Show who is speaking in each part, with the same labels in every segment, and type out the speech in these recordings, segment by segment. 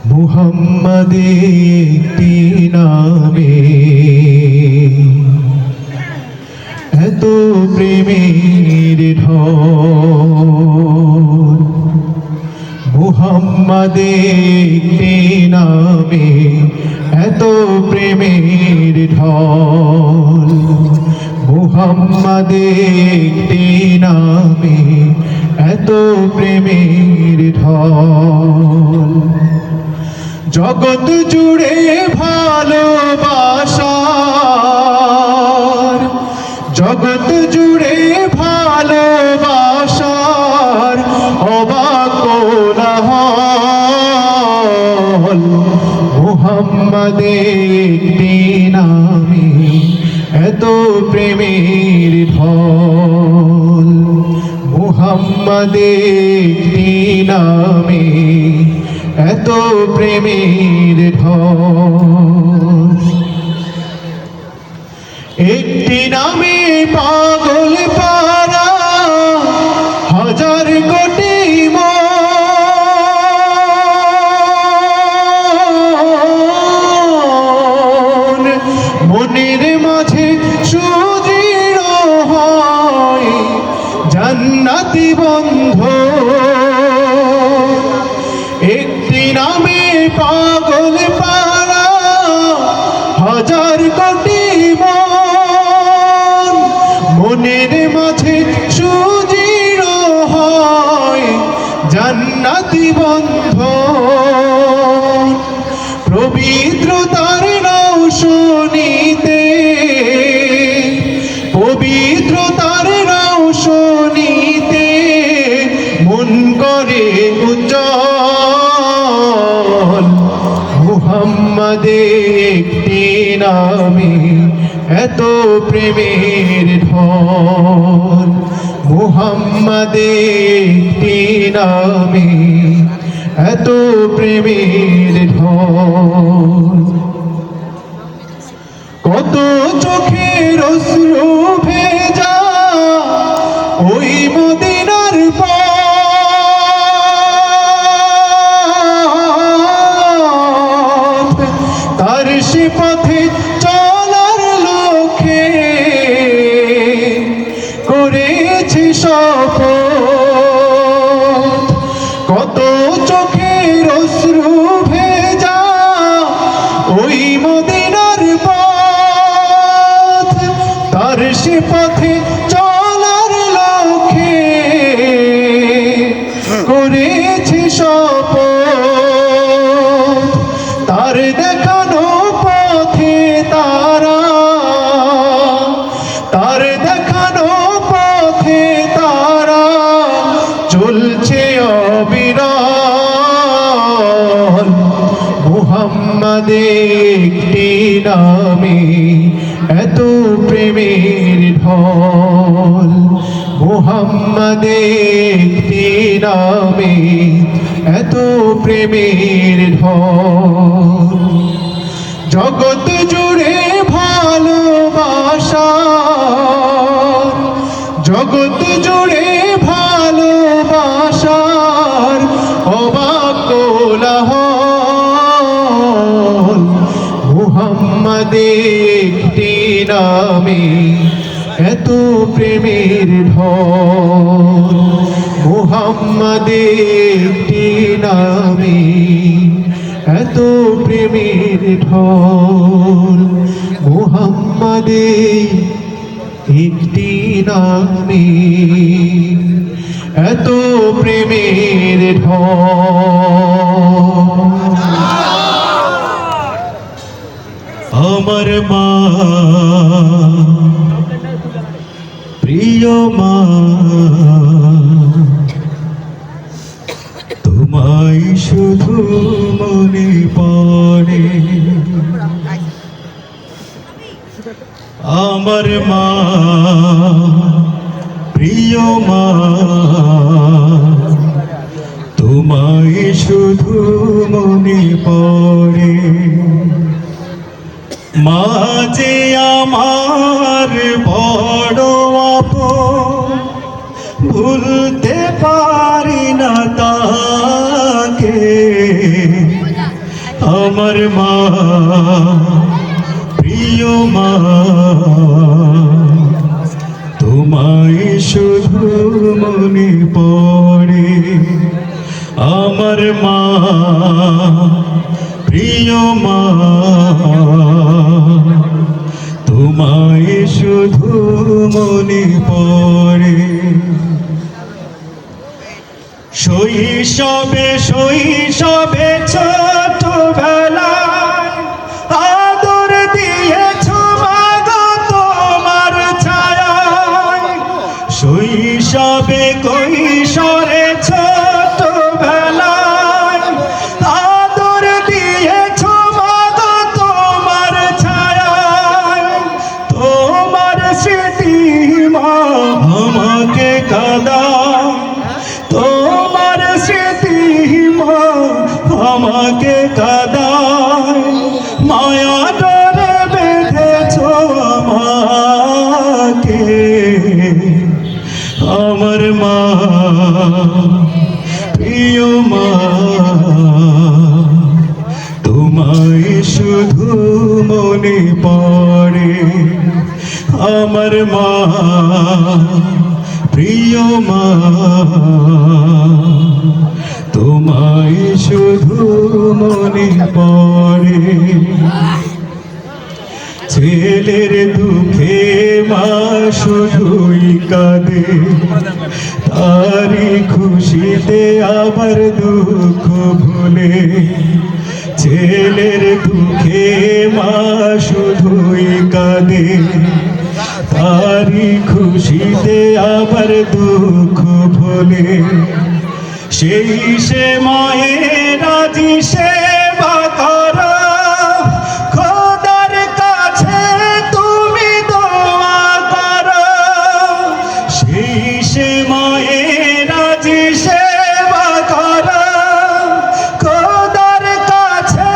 Speaker 1: মুহাম্মদ একটি নামে এত প্রেমের ঢল। মুহাম্মদ একটি নামে এত প্রেমের ঢল। মুহাম্মদ একটি নামে এত প্রেমের ঢল। জগৎ জুড়ে ভালোবাসার, জগৎ জুড়ে ভালোবাসার অবাক কোলাহল। মুহাম্মদ একটি নামে এত প্রেমের ঢল। মুহাম্মদ একটি নামে এত প্রেমের ঢল। একটি নামে পাগল পারা হাজার কোটি মন। মনের মাঝে সুদৃঢ় হয় জান্নাতি বন্ধন। একটি নামে পাগল পারা হাজার কোটি মন। মনের মাঝে সুদৃঢ় হয় জান্নাতি বন্ধন। পবিত্রতার নাও শুনিতে, পবিত্রতার নাও শুনিতে মন করে উজ্জ্বল। মুহাম্মদ একটি নামে এত প্রেমের ঢল। মুহাম্মদ একটি নামে এত প্রেমের ঢল। কত চোখের অশ্রু ভেজা ওই মদিনার পথ। তার সে পথে চলার লক্ষ্যে করেছি শপথ। কত চোখের অশ্রু ভেজা ওই মদিনার পথ। তার সে পথে চলার লক্ষ্যে করেছি শপথ। তার দেখানো পথে তারা, তার দেখানো পথে তারা চলছে অবিরল। মুহাম্মদ একটি নামে এত প্রেমের ঢল। মুহাম্মদ একটি নামে এত প্রেমের ঢল। জগৎ জুড়ে ভালোবাসার, জগৎ জুড়ে ভালোবাসার অবাক কোলাহল। মুহাম্মদ একটি নামে এত প্রেমের ঢল। মুহাম্মদ একটি নামে এত প্রেমের ঢল। মুহাম্মদ একটি নামে এত প্রেমের ঢল। আমার মা, প্রিয় মা, তোমায় শুধু মনে পড়ে। আমার মা, প্রিয় মা, তোমায় শুধু মনে পড়ে। মা যে আমার বড় আপন, ভুলতে পারি না তাকে। আমার মা প্রিয় মা তোমায় শুধু মনে পড়ে আমার মা প্রিয় মা তোমায় শুধু মনে পড়ে শৈশবে শৈশবে ছোটবেলায় আদর দিয়েছ মাগো তোমার ছায়ায় শৈশবে কৈশোরে ছোটবেলায় আদর দিয়েছ মাগো তোমার ছায়ায় তোমার স্মৃতি মা আমাকে কাঁদায় তোমার স্মৃতি মা আমাকে কাঁদায় মায়া ডোরে বেঁধেছ আমাকে আমার মা প্রিয় মা তোমায় শুধু মনে পড়ে আমার মা প্রিয় মা তোমায় শুধু মনে পড়ে ছেলের দুঃখে মা শুধুই কাঁদে তারি খুশিতে আবার দুঃখ ভুলে ছেলের দুঃখে মা শুধুই কাঁদে তারি খুশিতে আবার দুঃখ ভুলে সেই সে মায়ের আজি সেবা করো খোদার কাছে তুমি দোয়া করো সেই সে মায়ের আজি সেবা করো খোদার কাছে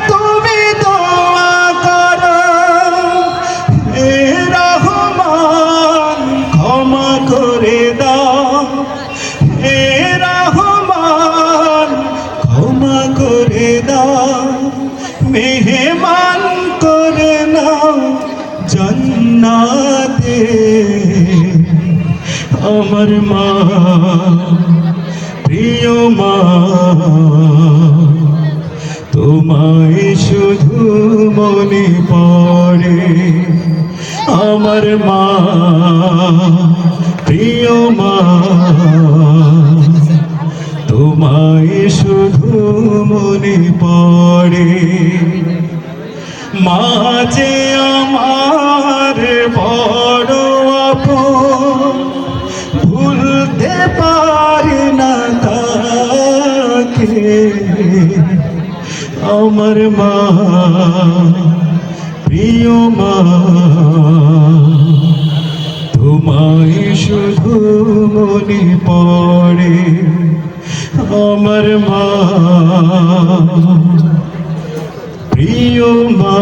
Speaker 1: তুমি দোয়া করো হে রহমান ক্ষমা করে দাও হে রহমান ক্ষমা করে দাও মেহমান করে নাও জান্নাতে আমার মা প্রিয় মা তোমায় শুধু মনে পড়ে আমার মা প্রিয় মা তোমায় শুধু মনে পড়ে মা যে আমার বড় আপন ভুলতে পারি না তাকে আমার মা প্রিয় মা তোমায় শুধু মনে পড়ে আমার মা প্রিয় মা।